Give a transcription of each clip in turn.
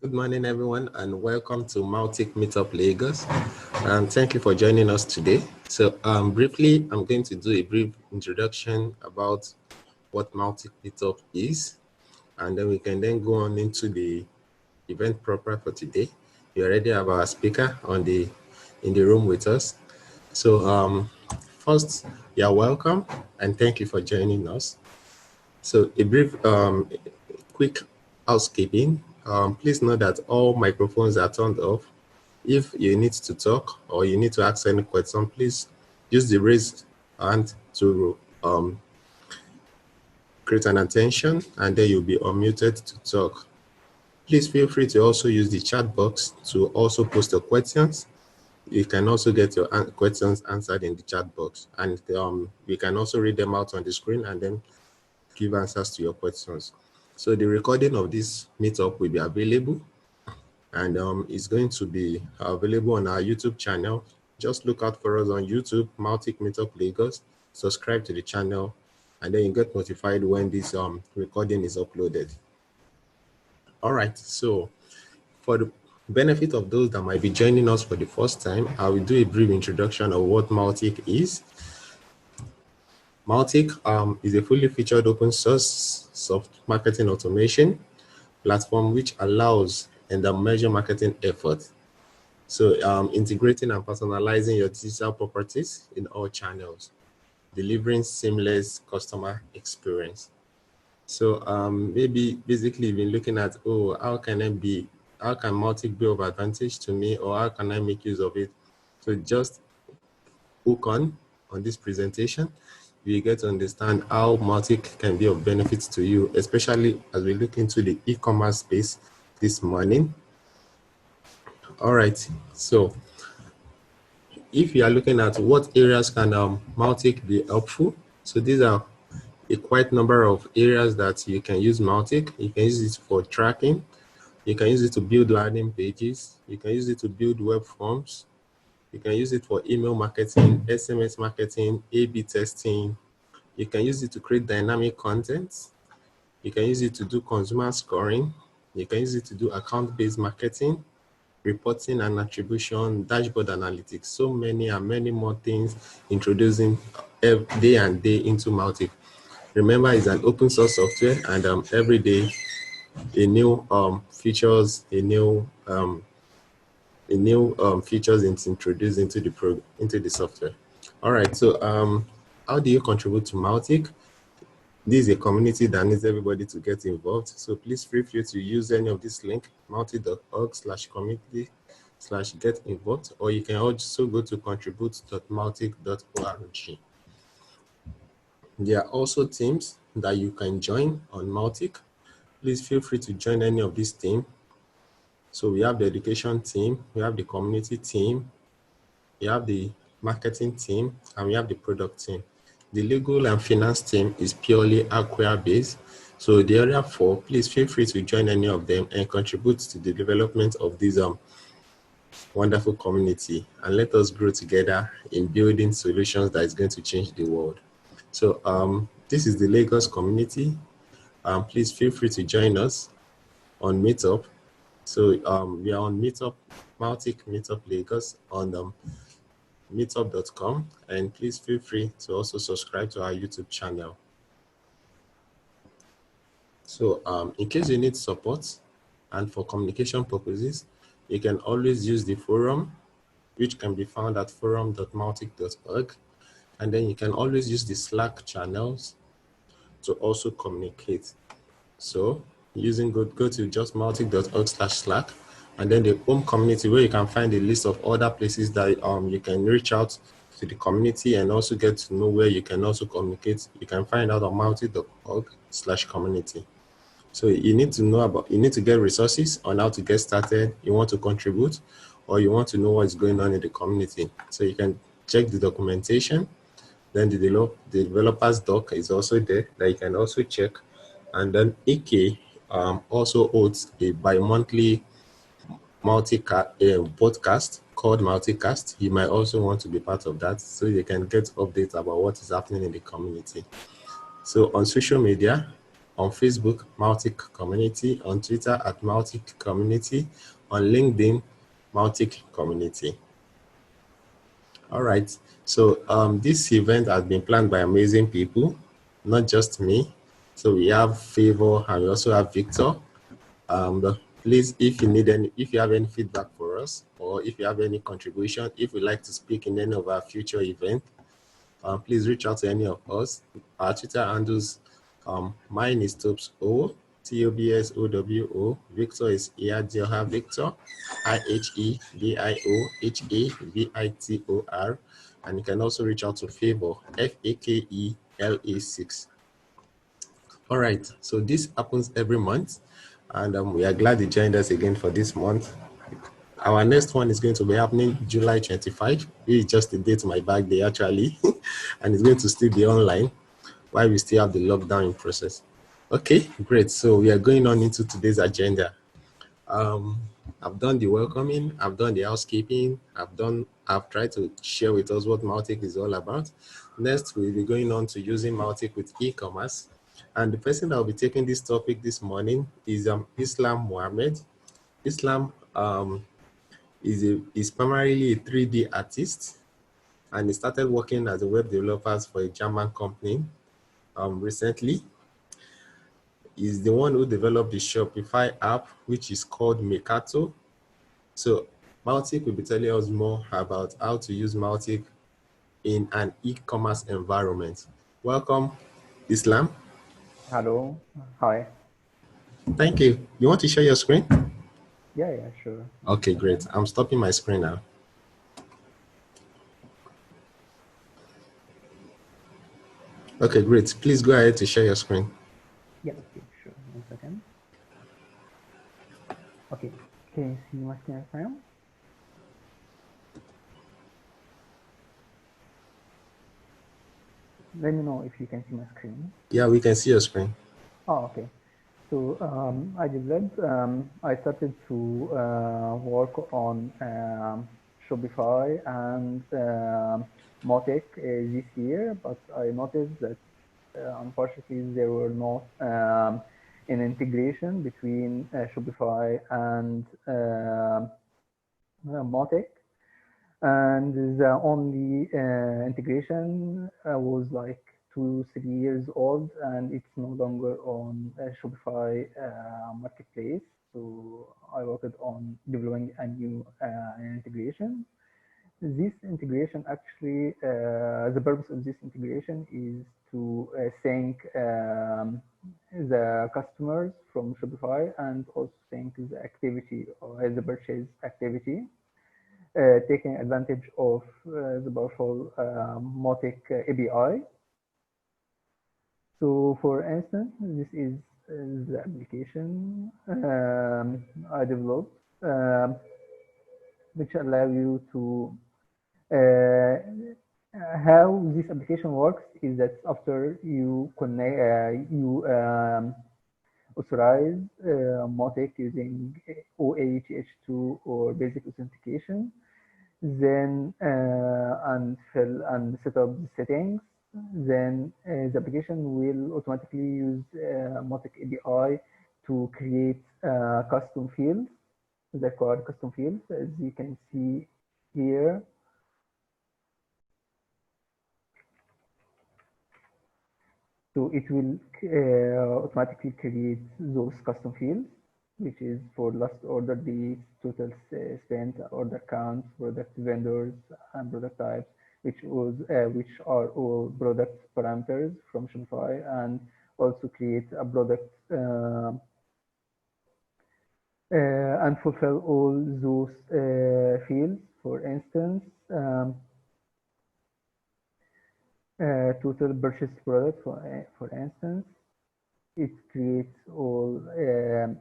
Good morning, everyone, and welcome to Mautic Meetup Lagos. And thank you for joining us today. So briefly, I'm going to do a brief introduction about what Mautic Meetup is, and then we can then go on into the event proper for today. We already have our speaker in the room with us. So first, you're welcome, and thank you for joining us. So a brief, quick housekeeping. Please note that all microphones are turned off. If you need to talk or you need to ask any question, please use the raise hand to create an attention, and then you'll be unmuted to talk. Please feel free to also use the chat box to also post your questions. You can also get your questions answered in the chat box, and we can also read them out on the screen and then give answers to your questions. So the recording of this meetup will be available, and it's going to be available on our YouTube channel. Just look out for us on YouTube, Mautic Meetup Lagos. Subscribe to the channel, and then you get notified when this recording is uploaded. All right, so for the benefit of those that might be joining us for the first time, I will do a brief introduction of what Mautic is. Mautic is a fully featured open source soft marketing automation platform which allows and measure marketing effort. So integrating and personalizing your digital properties in all channels, delivering seamless customer experience. So maybe basically you've been looking at, how can Mautic be of advantage to me, or how can I make use of it? So just hook on this presentation, you get to understand how Mautic can be of benefit to you, especially as we look into the e-commerce space this morning. All right, so if you are looking at what areas can Mautic be helpful, so these are a quite number of areas that you can use Mautic. You can use it for tracking, you can use it to build landing pages, you can use it to build web forms, you can use it for email marketing, SMS marketing, A/B testing. You can use it to create dynamic content. You can use it to do consumer scoring. You can use it to do account-based marketing, reporting and attribution, dashboard analytics. So many and many more things introducing day and day into Mautic. Remember, it's an open source software, and every day a new features, features is introduced into the software. All right, so how do you contribute to Mautic? This is a community that needs everybody to get involved. So please feel free to use any of this link, mautic.org/community/get involved, or you can also go to contribute.mautic.org. There are also teams that you can join on Mautic. Please feel free to join any of these teams. So we have the education team, we have the community team, we have the marketing team, and we have the product team. The legal and finance team is purely Acquire based. So the other four, please feel free to join any of them and contribute to the development of this wonderful community, and let us grow together in building solutions that is going to change the world. So this is the Lagos community. Please feel free to join us on Meetup. So we are on Meetup, Mautic Meetup Lagos on meetup.com, and please feel free to also subscribe to our YouTube channel. So in case you need support and for communication purposes, you can always use the forum, which can be found at forum.mautic.org, and then you can always use the Slack channels to also communicate. So go to just mautic.org/Slack, and then the home community, where you can find a list of other places that you can reach out to the community and also get to know where you can also communicate. You can find out on mautic.org/community. So you need to get resources on how to get started. You want to contribute, or you want to know what is going on in the community. So you can check the documentation. Then the developers doc is also there that you can also check. And then EK also holds a bi-monthly podcast called Mauticast. You might also want to be part of that, so you can get updates about what is happening in the community. So on social media, on Facebook, Mautic Community, on Twitter at Mautic Community, on LinkedIn, Mautic Community. All right. So this event has been planned by amazing people, not just me. So we have Favor and we also have Victor. Please, if you have any feedback for us, or if you have any contribution, if you'd like to speak in any of our future events, please reach out to any of us. Our Twitter handles, mine is TobsO, TOBSOWO. Victor is Iadioha Victor, IHEBIOHAVITOR. And you can also reach out to Favor, FAKELA6. All right, so this happens every month, and we are glad you joined us again for this month. Our next one is going to be happening July 25. This is just a date to my birthday, actually, and it's going to still be online while we still have the lockdown in process. Okay, great. So we are going on into today's agenda. I've done the welcoming, I've done the housekeeping, I've tried to share with us what Mautic is all about. Next, we'll be going on to using Mautic with e-commerce. And the person that will be taking this topic this morning is Islam Mohamed. Islam is primarily a 3D artist, and he started working as a web developer for a German company recently. He's the one who developed the Shopify app, which is called Mercato. So Mautic will be telling us more about how to use Mautic in an e-commerce environment. Welcome, Islam. Hello. Hi. Thank you. You want to share your screen? Yeah, sure. Okay, great. I'm stopping my screen now. Okay, great. Please go ahead to share your screen. Yeah, okay, sure. 1 second. Okay, can you see my screen now? Let me know if you can see my screen. Yeah, we can see your screen. Oh, okay. So I started to work on Shopify and Mautic this year, but I noticed that unfortunately there were not an integration between Shopify and Mautic. And the only integration was like 2-3 years old, and it's no longer on Shopify marketplace. So I worked on developing a new integration. This integration actually, the purpose of this integration is to sync the customers from Shopify and also sync the activity or the purchase activity, taking advantage of the powerful Mautic API. So for instance, this is the application I developed, which allow you to how this application works is that after you connect, you authorize Mautic using OAuth2 or basic authentication, then and fill and set up the settings, then the application will automatically use Mautic API to create custom fields that are custom fields, as you can see here. So it will automatically create those custom fields, which is for last order dates, total spent, order counts, product vendors, and product types, which are all product parameters from Shopify, and also create a product and fulfill all those fields. For instance, total purchase product, for instance, it creates all,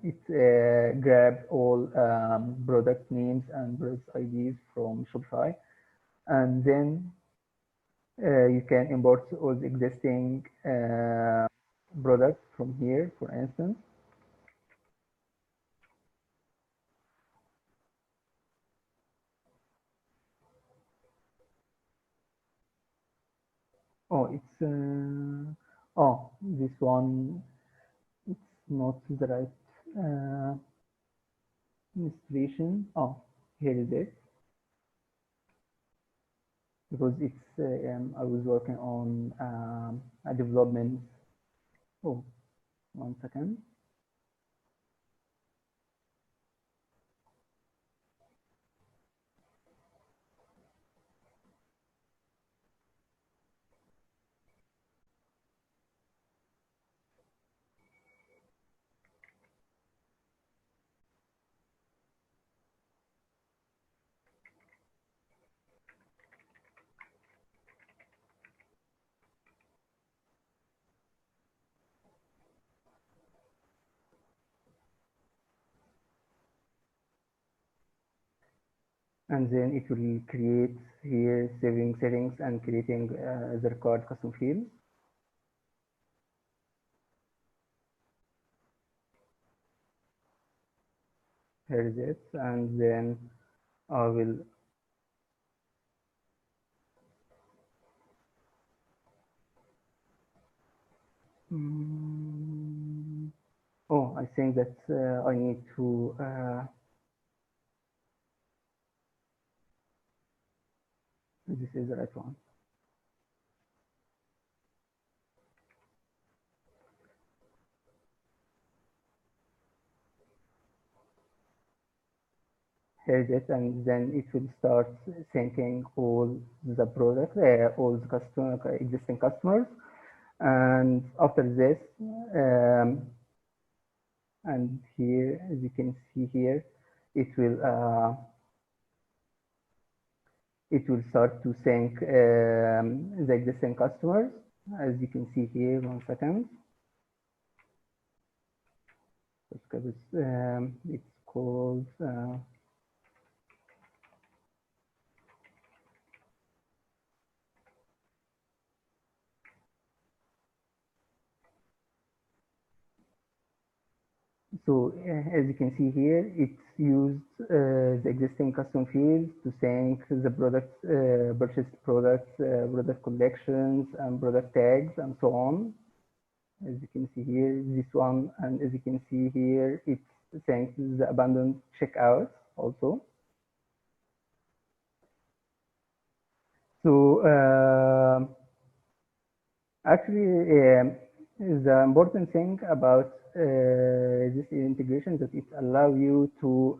it grabs all product names and product IDs from Shopify, and then you can import all the existing products from here, for instance. Oh, it's this one. not the right installation. Oh, here is it. Because it's I was working on a development. Oh, 1 second. And then it will create here saving settings and creating the required custom fields. Here is it, and then I will oh, I think that I need to this is the right one. Here is it, and then it will start syncing all the products, all the existing customers, and after this, and here, as you can see here, it will start to sync the existing customers, as you can see here. 1 second. It's called so as you can see here, it's used the existing custom fields to sync the products, purchased products, product collections, and product tags, and so on. As you can see here, this one, and as you can see here, it syncs the abandoned checkout also. So actually, the important thing about this integration that it allows you to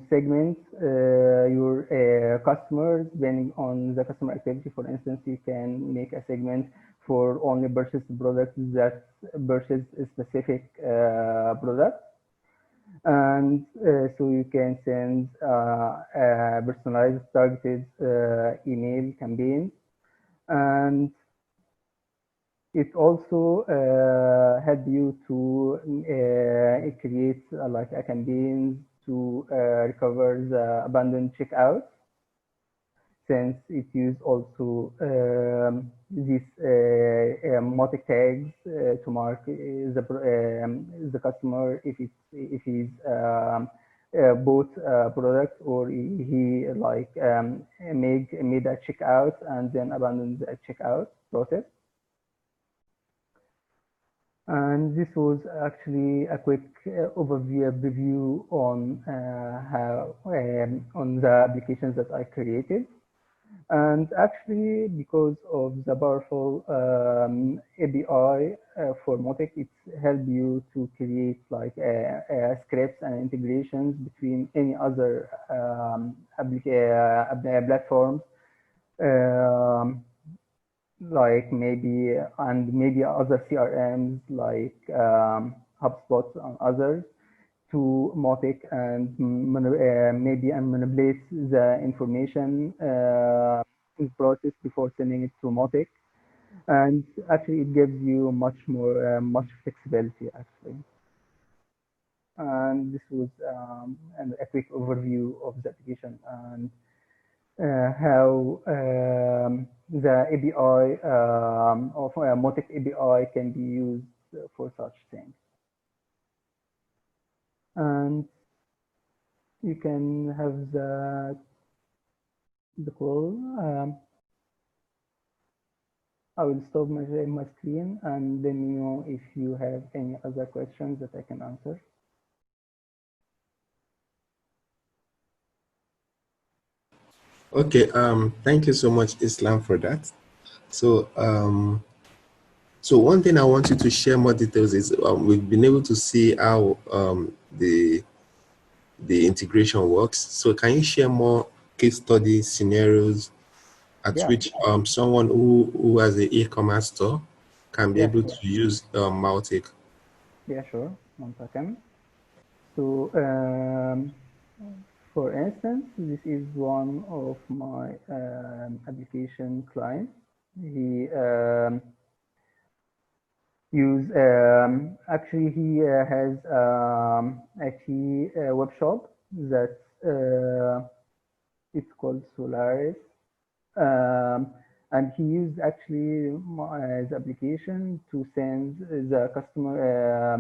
segment your customers depending on the customer activity. For instance, you can make a segment for only purchased products that purchase a specific product. And so you can send personalized targeted email campaigns, and it also help you to create like a campaign to recover the abandoned checkout, since it use also these Mautic tags to mark the customer if he's bought a product, or he like made a checkout and then abandoned the checkout process. And this was actually a quick overview preview on how on the applications that I created. And actually, because of the powerful API for Mautic, it's helped you to create like scripts and integrations between any other platforms, like maybe other CRMs like HubSpot and others, to Mautic, and maybe manipulate the information in process before sending it to Mautic. And actually, it gives you much more much flexibility actually. And this was a quick overview of the application and how the API of Mautic API can be used for such things. And you can have the call. I will stop my screen and let me know if you have any other questions that I can answer. Okay, thank you so much, Islam, for that. So, so one thing I want you to share more details is we've been able to see how the integration works. So, can you share more case study scenarios at Yeah, which someone who has an e-commerce store can be yeah, able sure. to use Mautic? Yeah, sure. 1 second. So, for instance, this is one of my application clients. He actually he has a tea web shop that it's called Solaris, um, and he used actually the application to send the customer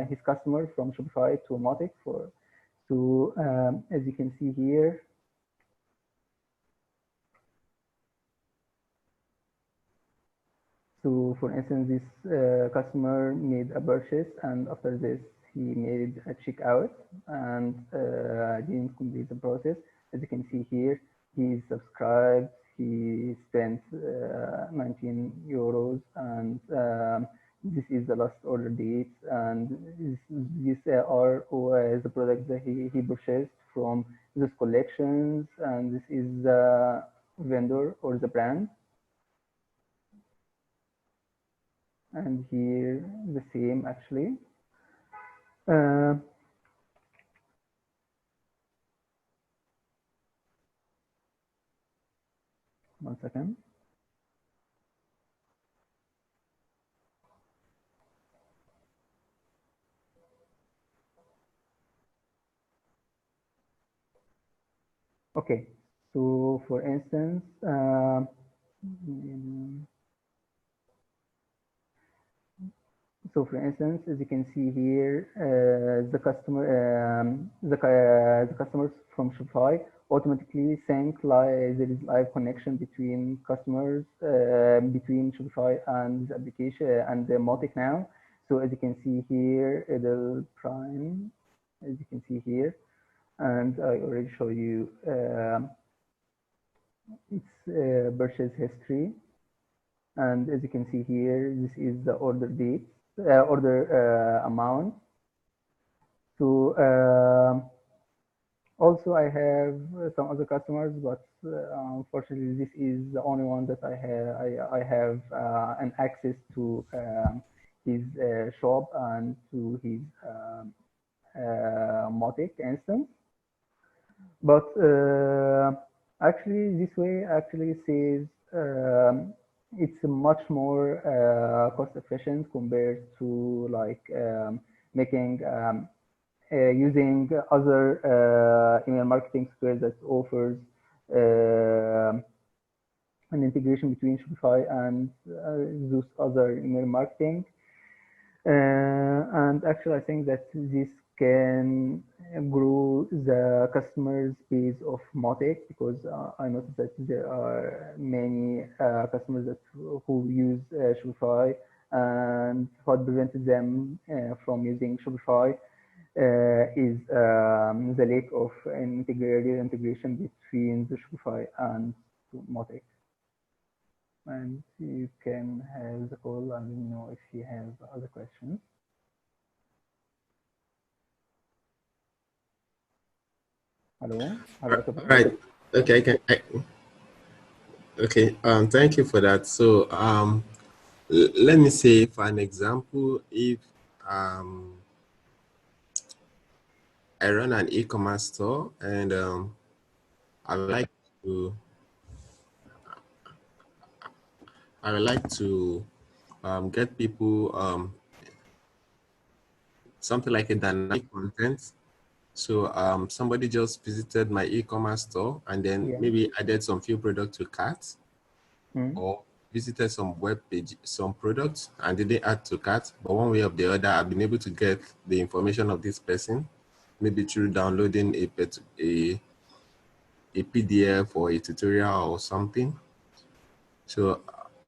his customer from Shopify to Mautic for. So as you can see here, so for instance, this customer made a purchase, and after this, he made a checkout and didn't complete the process. As you can see here, he subscribed, he spent 19 euros, and this is the last order date, and these are the products that he purchased from these collections, and this is the vendor or the brand. And here the same actually. Uh, 1 second. Okay, so for instance, as you can see here, the customers from Shopify automatically sync there is live connection between customers between Shopify and the application and the Mautic now. So as you can see here, Idle Prime, as you can see here, and I already show you its purchase history. And as you can see here, this is the order date, order amount. So also I have some other customers, but unfortunately this is the only one that I have an access to his shop and to his Mautic instance. But actually, this way actually saves. It's much more cost efficient compared to like making using other email marketing software that offers an integration between Shopify and those other email marketing. And actually, I think that this can grow the customers base of Mautic, because I noticed that there are many customers that who use Shopify, and what prevented them from using Shopify is the lack of an integrated integration between the Shopify and Mautic. And you can have the call and let me know if you have other questions. Hello, All Oluwatobi. right. Okay. Okay. Thank you for that. So, let me say, for an example, if I run an e-commerce store and I would like to get people something like a dynamic content. So somebody just visited my e-commerce store and then Yeah. maybe added some few products to cart, Mm. or visited some web page, some products and didn't add to cart. But one way or the other, I've been able to get the information of this person, maybe through downloading a PDF or a tutorial or something. So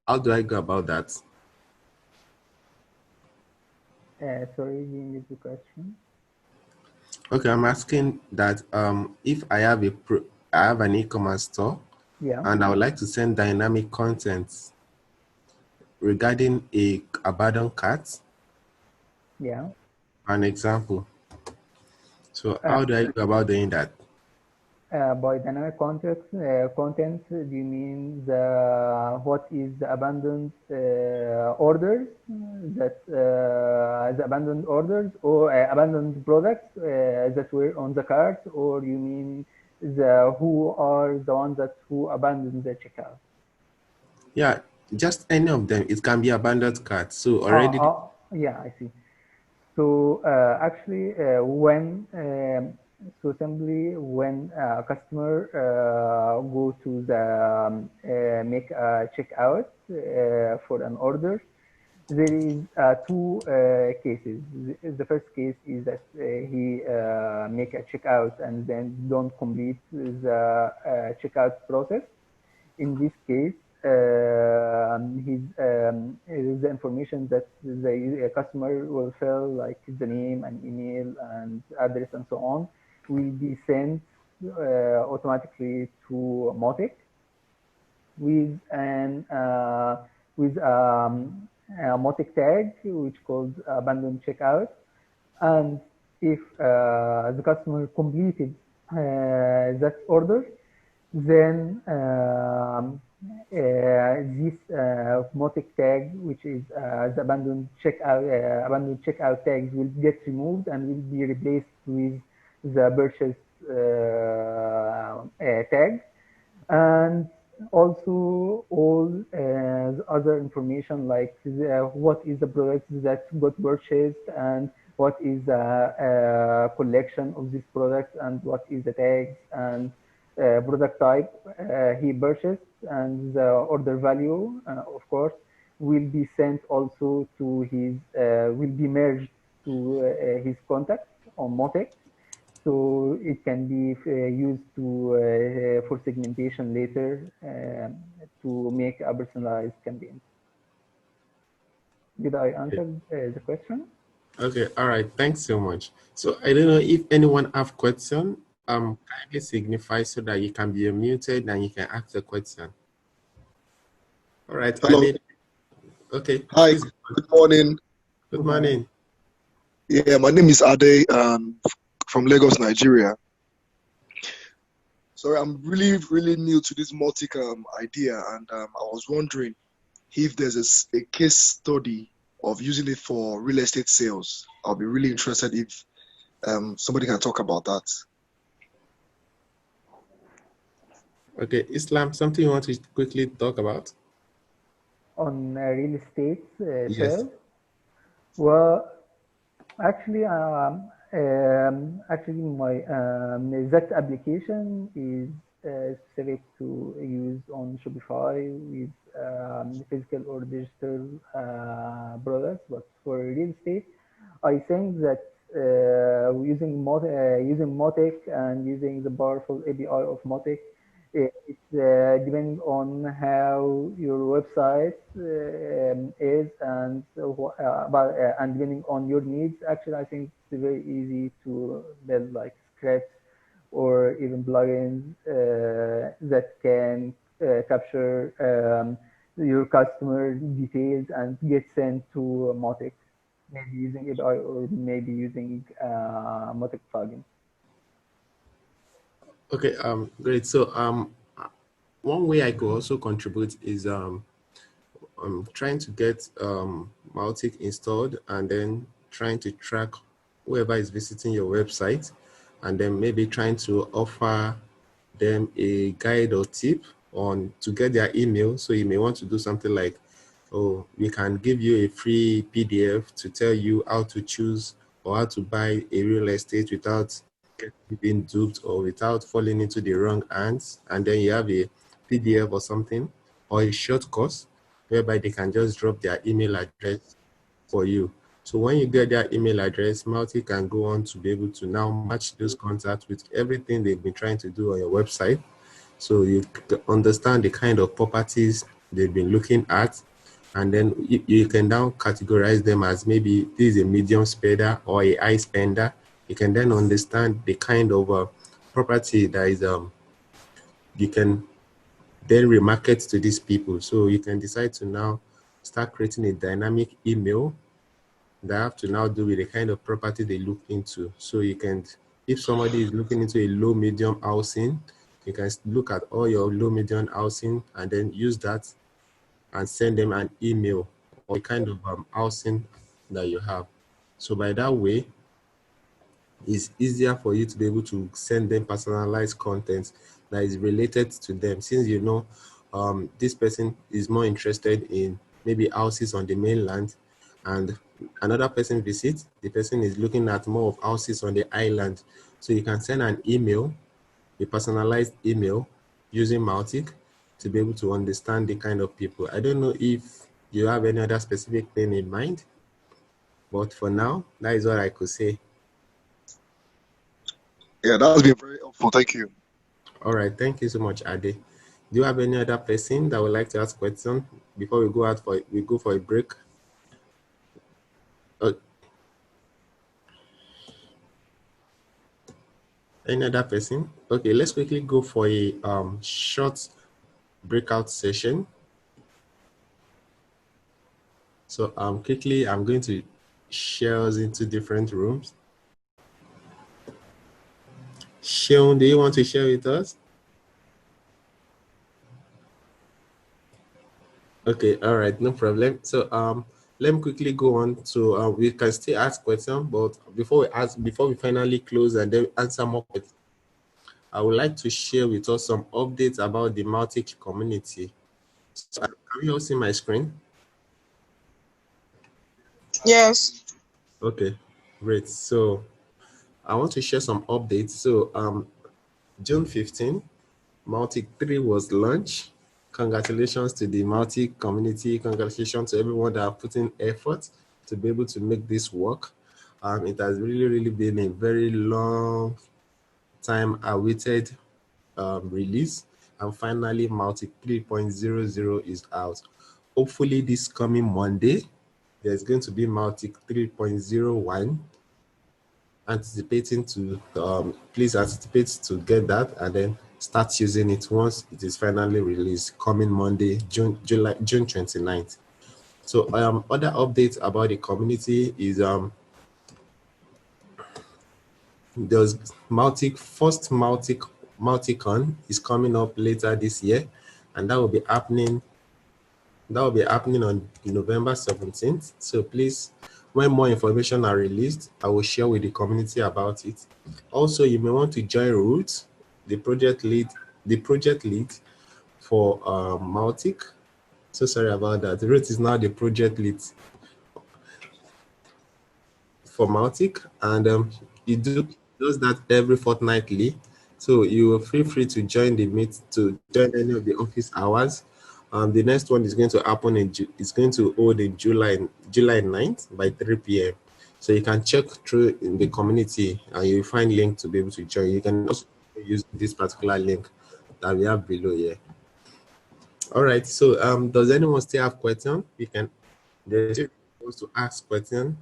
how do I go about that? Sorry, do you need the question? Okay, I'm asking that if I have I have an e-commerce store, Yeah. and I would like to send dynamic content regarding a abandoned cart, Yeah. an example. So Uh, how do I go about doing that? by dynamic content, do you mean the what is the abandoned orders that the abandoned orders or abandoned products that were on the cart, or you mean the who are the ones that who abandoned the checkout? Yeah, just any of them. It can be abandoned cart. So already, Yeah, I see. So actually, when so simply when a customer go to the make a checkout for an order, there is two cases. The first case is that he make a checkout and then don't complete the checkout process. In this case, the information that the customer will fill, like the name and email and address and so on, will be sent automatically to Mautic with an with a Mautic tag which called abandoned checkout. And if the customer completed that order, then this Mautic tag, which is the abandoned checkout tags, will get removed and will be replaced with the purchase tag. And also all the other information like what is the product that got purchased and what is the collection of this product and what is the tags and product type he purchased, and the order value of course will be sent also to his will be merged to his contacts on Motec, so it can be used to for segmentation later to make a personalized campaign. Did I answer the question? okay, all right. Thanks so much. So I don't know if anyone have question. Kindly signify so that you can be unmuted and you can ask the question. All right, Hello. Ade. Okay. Hi. Please. Good morning. Good morning. Yeah, my name is Ade from Lagos, Nigeria. Sorry, I'm really new to this Mautic idea, and I was wondering if there's a case study of using it for real estate sales. I'll be really interested if somebody can talk about that. Okay, Islam, something you want to quickly talk about? On real estate Yes. sales? Well, actually, my that application is specific to use on Shopify with physical or digital products. But for real estate, I think that using Mautic and using the powerful API of Mautic, it's depending on how your website is and and depending on your needs. Actually, I think it's very easy to build like scripts or even plugins that can capture your customer details and get sent to Mautic, maybe using API or maybe using Mautic plugin. Okay, great. So one way I could also contribute is I'm trying to get Mautic installed and then trying to track whoever is visiting your website, and then maybe trying to offer them a guide or tip on to get their email. So you may want to do something like, oh, we can give you a free PDF to tell you how to choose or how to buy a real estate without being duped or without falling into the wrong hands. And then you have a PDF or something or a short course whereby they can just drop their email address for you. So when you get their email address, Mautic can go on to be able to now match those contacts with everything they've been trying to do on your website. So you understand the kind of properties they've been looking at, and then you can now categorize them as maybe this is a medium spender or a high spender. You can then understand the kind of property that is you can then remarket to these people. So you can decide to now start creating a dynamic email that have to now do with the kind of property they look into. So you can, if somebody is looking into a low medium housing, you can look at all your low medium housing and then use that and send them an email or the kind of housing that you have. So by that way, it's easier for you to be able to send them personalized content that is related to them, since you know this person is more interested in maybe houses on the mainland, and another person visits, the person is looking at more of houses on the island. So you can send an email, a personalized email using Mautic to be able to understand the kind of people. I don't know if you have any other specific thing in mind, but for now, that is what I could say. Yeah, that's been very helpful. Thank you. All right, thank you so much, Ade. Do you have any other person that would like to ask questions before we go for a break? Any other person? Okay, let's quickly go for a short breakout session. So quickly, I'm going to share us into different rooms. Sean, do you want to share with us? Okay, all right, no problem. So let me quickly go on to we can still ask questions, but before we finally close and then answer more questions, I would like to share with us some updates about the Mautic community. So, can you all see my screen? Yes. Okay, great. So I want to share some updates. So June 15, Mautic 3 was launched. Congratulations to the Mautic community. Congratulations to everyone that have put in effort to be able to make this work. It has really been a very long time awaited release, and finally Mautic 3.00 is out. Hopefully this coming Monday, there's going to be Mautic 3.01. Anticipating to please anticipate to get that and then start using it once it is finally released coming Monday, June 29th. So other updates about the community is there's first Mauticon is coming up later this year, and that will be happening on November 17th. So please, when more information are released, I will share with the community about it. Also, you may want to join Root, the project lead for Mautic. So sorry about that. Root is now the project lead for Mautic, and it does that every fortnightly. So you feel free to join any of the office hours. The next one is going to happen it's going to hold in July 9th by 3 p.m. So you can check through in the community and you'll find link to be able to join. You can also use this particular link that we have below here. All right. So does anyone still have questions? We can. There's wants to ask questions.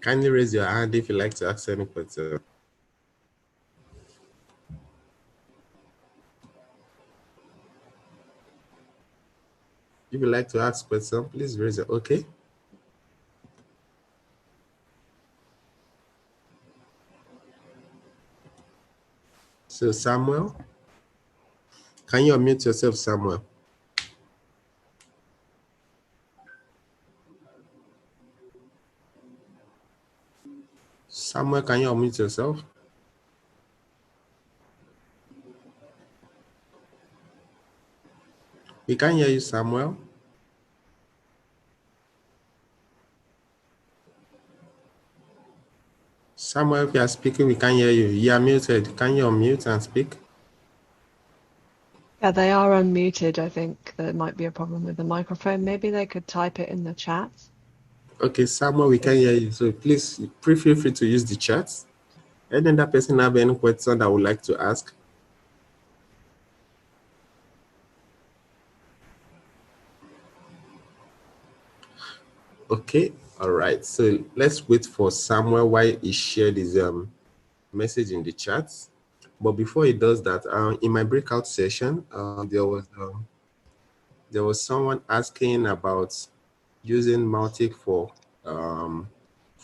Kindly raise your hand if you'd like to ask any question. If you'd like to ask question, please raise it. Okay. So Samuel, can you unmute yourself, Samuel? Samuel, can you unmute yourself? We can't hear you, Samuel. Samuel, if you are speaking, we can't hear you. You are muted. Can you unmute and speak? Yeah, they are unmuted. I think there might be a problem with the microphone. Maybe they could type it in the chat. Okay, Samuel, we can hear you. So please feel free to use the chat. Any other person have any question that would like to ask? Okay, all right. So let's wait for Samuel while he shared his message in the chat. But before he does that, in my breakout session, there was someone asking about using Mautic for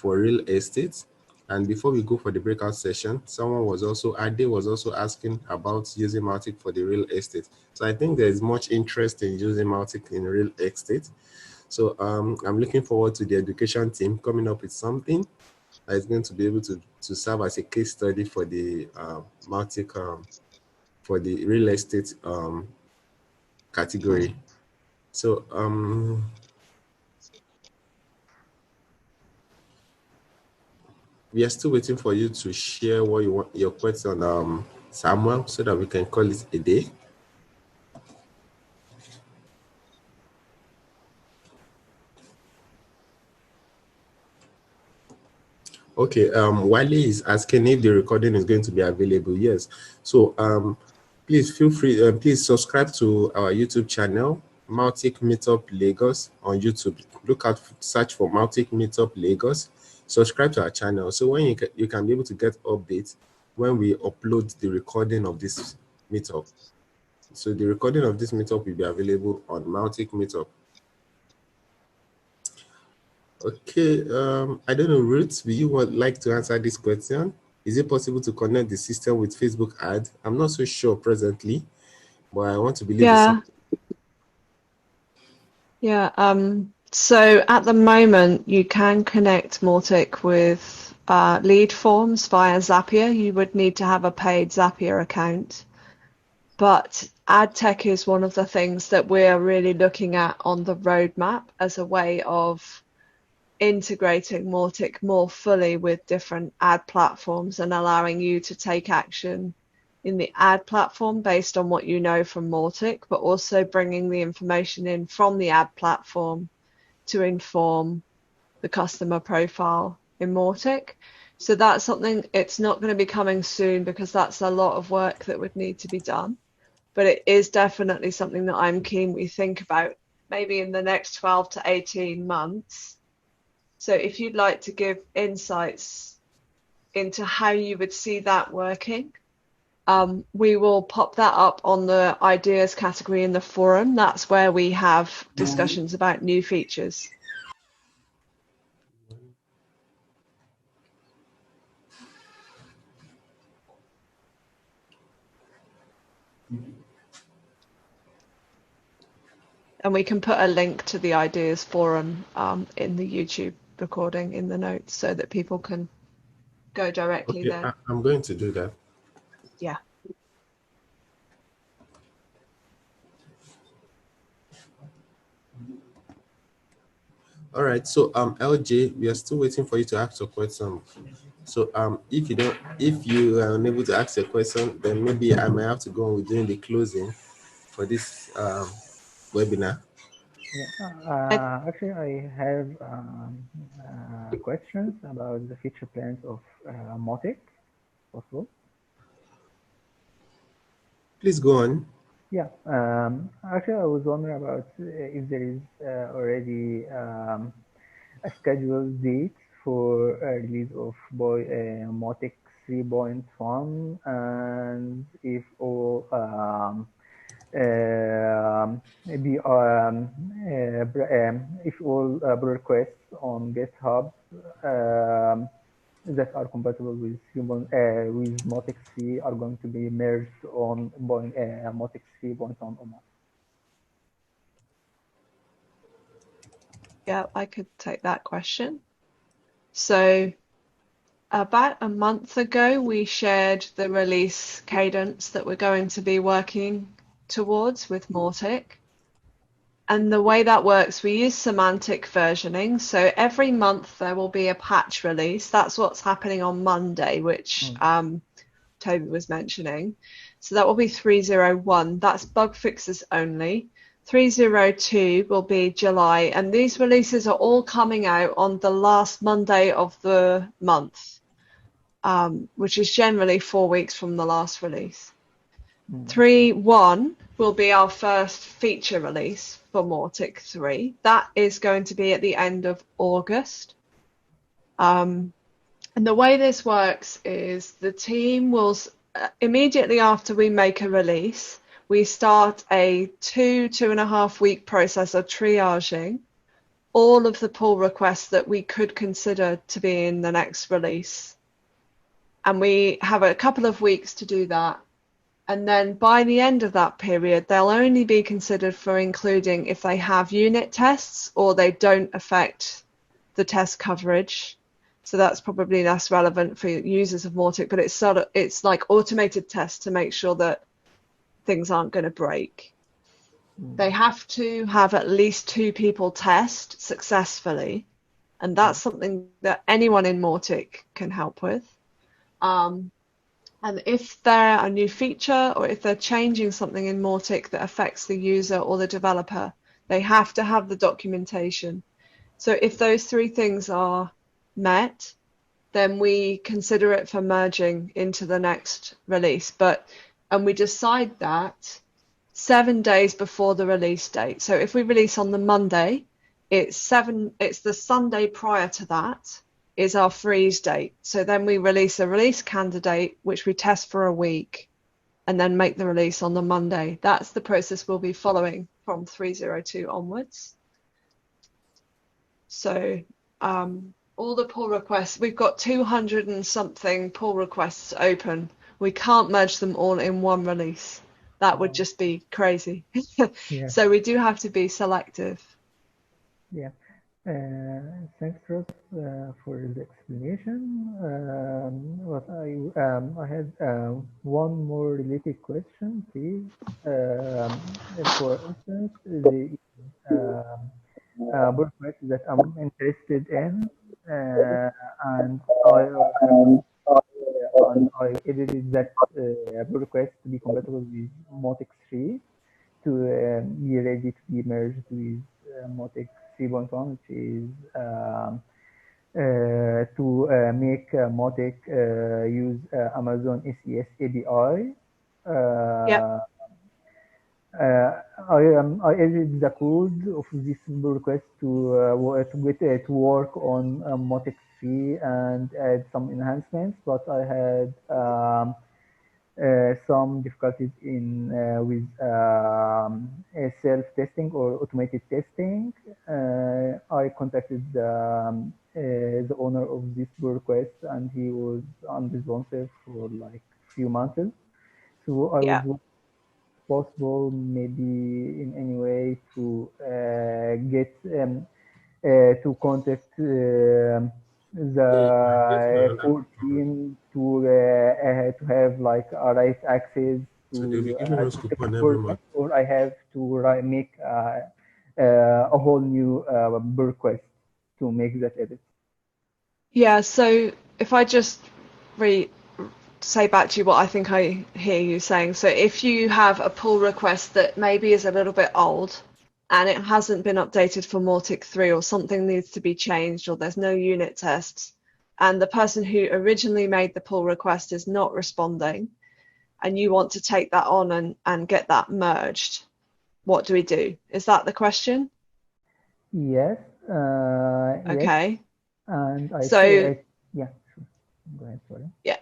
real estate. And before we go for the breakout session, Ade was also asking about using Mautic for the real estate. So I think there's much interest in using Mautic in real estate. So I'm looking forward to the education team coming up with something that is going to be able to serve as a case study for the Mautic for the real estate category. So we are still waiting for you to share what you want, your question, Samuel, so that we can call it a day. Okay, Wale is asking if the recording is going to be available. Yes. So please feel free, please subscribe to our YouTube channel, Mautic Meetup Lagos on YouTube. Look out, search for Mautic Meetup Lagos. Subscribe to our channel. So when you can be able to get updates when we upload the recording of this meetup. So the recording of this meetup will be available on Mautic Meetup. Okay, I don't know, Ruth, will you like to answer this question? Is it possible to connect the system with Facebook ad? I'm not so sure presently, but I want to believe it's something. Yeah, so at the moment you can connect Mautic with lead forms via Zapier. You would need to have a paid Zapier account. But ad tech is one of the things that we're really looking at on the roadmap as a way of integrating Mautic more fully with different ad platforms and allowing you to take action in the ad platform based on what you know from Mautic, but also bringing the information in from the ad platform to inform the customer profile in Mautic. So that's something, it's not going to be coming soon because that's a lot of work that would need to be done. But it is definitely something that I'm keen we think about maybe in the next 12 to 18 months. So if you'd like to give insights into how you would see that working, we will pop that up on the ideas category in the forum. That's where we have discussions about new features. And we can put a link to the ideas forum in the YouTube recording in the notes so that people can go directly there. I'm going to do that. Yeah. All right. So LJ, we are still waiting for you to ask your question. So if you are unable to ask a question, then maybe I might have to go on with doing the closing for this webinar. Yeah, actually, I have questions about the future plans of Mautic. Possible? Please go on. Yeah. Actually, I was wondering about if there is already a scheduled date for release of Mautic 3.1, and if all maybe if all pull requests on GitHub that are compatible with with Mautic 3 are going to be merged on Mautic 3.1 or not. Yeah, I could take that question. So about a month ago, we shared the release cadence that we're going to be working towards with Mautic. And the way that works, we use semantic versioning. So every month there will be a patch release. That's what's happening on Monday, which Toby was mentioning. So that will be 3.01. That's bug fixes only. 3.02 will be July. And these releases are all coming out on the last Monday of the month, which is generally 4 weeks from the last release. 3.1 will be our first feature release for Mautic 3. That is going to be at the end of August. And the way this works is the team will, immediately after we make a release, we start a 2.5 week process of triaging all of the pull requests that we could consider to be in the next release. And we have a couple of weeks to do that. And then by the end of that period, they'll only be considered for including if they have unit tests or they don't affect the test coverage. So that's probably less relevant for users of Mautic, but it's like automated tests to make sure that things aren't going to break. They have to have at least 2 people test successfully, and that's something that anyone in Mautic can help with. And if they're a new feature or if they're changing something in Mautic that affects the user or the developer, they have to have the documentation. So if those 3 things are met, then we consider it for merging into the next release. And we decide that 7 days before the release date. So if we release on the Monday, it's the Sunday prior to that is our freeze date. So then we release a release candidate, which we test for a week, and then make the release on the Monday. That's the process we'll be following from 3.02 onwards. So all the pull requests, we've got 200 and something pull requests open. We can't merge them all in one release. That would just be crazy. Yeah. So we do have to be selective. Yeah. Thanks, Ross, for the explanation. I had one more related question, please. For instance, the request that I'm interested in, and I edited that request to be compatible with Mautic 3 to be ready to be merged with Mautic 3.1, which is to make Mautic use Amazon SES API. Yeah. I edited the code of this request to get to work on Mautic 3 and add some enhancements, but I had some difficulties in with self-testing or automated testing. I contacted the owner of this pull request, and he was unresponsive for like a few months. So I Yeah. was possible maybe in any way to get to contact the core team to have like a right access So they'll be to giving us the coupon every request, month. or I have to make a whole new request to make that edit. Yeah, so if I just say back to you what I think I hear you saying. So if you have a pull request that maybe is a little bit old and it hasn't been updated for Mautic 3, or something needs to be changed, or there's no unit tests, and the person who originally made the pull request is not responding, and you want to take that on and get that merged, what do we do? Is that the question? Yes. Okay. Yes. And I So yeah, sure. Go ahead, sorry. yeah,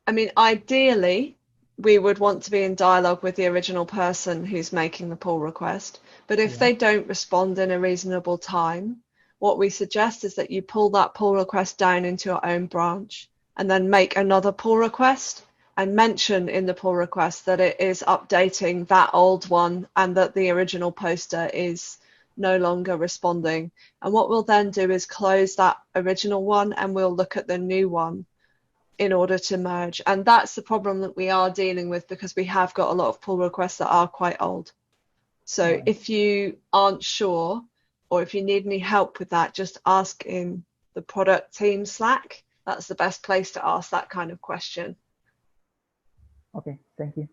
I mean, ideally, we would want to be in dialogue with the original person who's making the pull request. But if they don't respond in a reasonable time, what we suggest is that you pull that pull request down into your own branch and then make another pull request and mention in the pull request that it is updating that old one and that the original poster is no longer responding. And what we'll then do is close that original one and we'll look at the new one in order to merge. And that's the problem that we are dealing with, because we have got a lot of pull requests that are quite old. So if you aren't sure, or if you need any help with that, just ask in the product team Slack. That's the best place to ask that kind of question. Okay, thank you.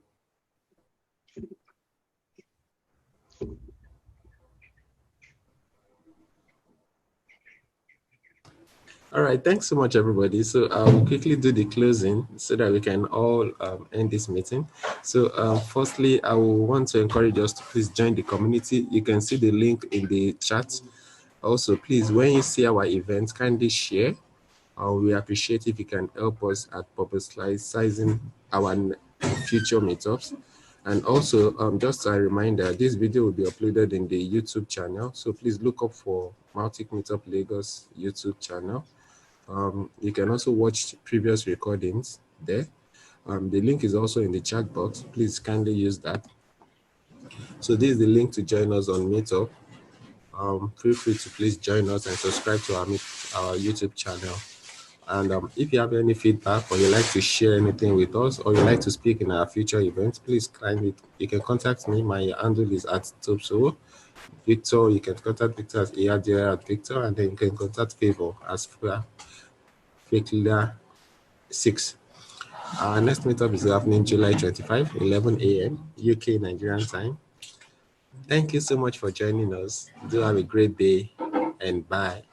All right, thanks so much, everybody. So I will quickly do the closing so that we can all end this meeting. So firstly, I will want to encourage us to please join the community. You can see the link in the chat. Also, please, when you see our events, kindly share. We appreciate if you can help us at publicizing our future meetups. And also, just a reminder, this video will be uploaded in the YouTube channel. So please look up for Mautic Meetup Lagos YouTube channel. You can also watch previous recordings there. The link is also in the chat box. Please kindly use that. So this is the link to join us on Meetup. Feel free to please join us and subscribe to our YouTube channel. And if you have any feedback or you'd like to share anything with us or you'd like to speak in our future events, please kindly, you can contact me. My handle is @Topso. Victor, you can contact Victor as @Victor, and then you can contact Favor as Fakila6. Our next meetup is happening July 25, 11 a.m. UK Nigerian time. Thank you so much for joining us. Do have a great day and bye.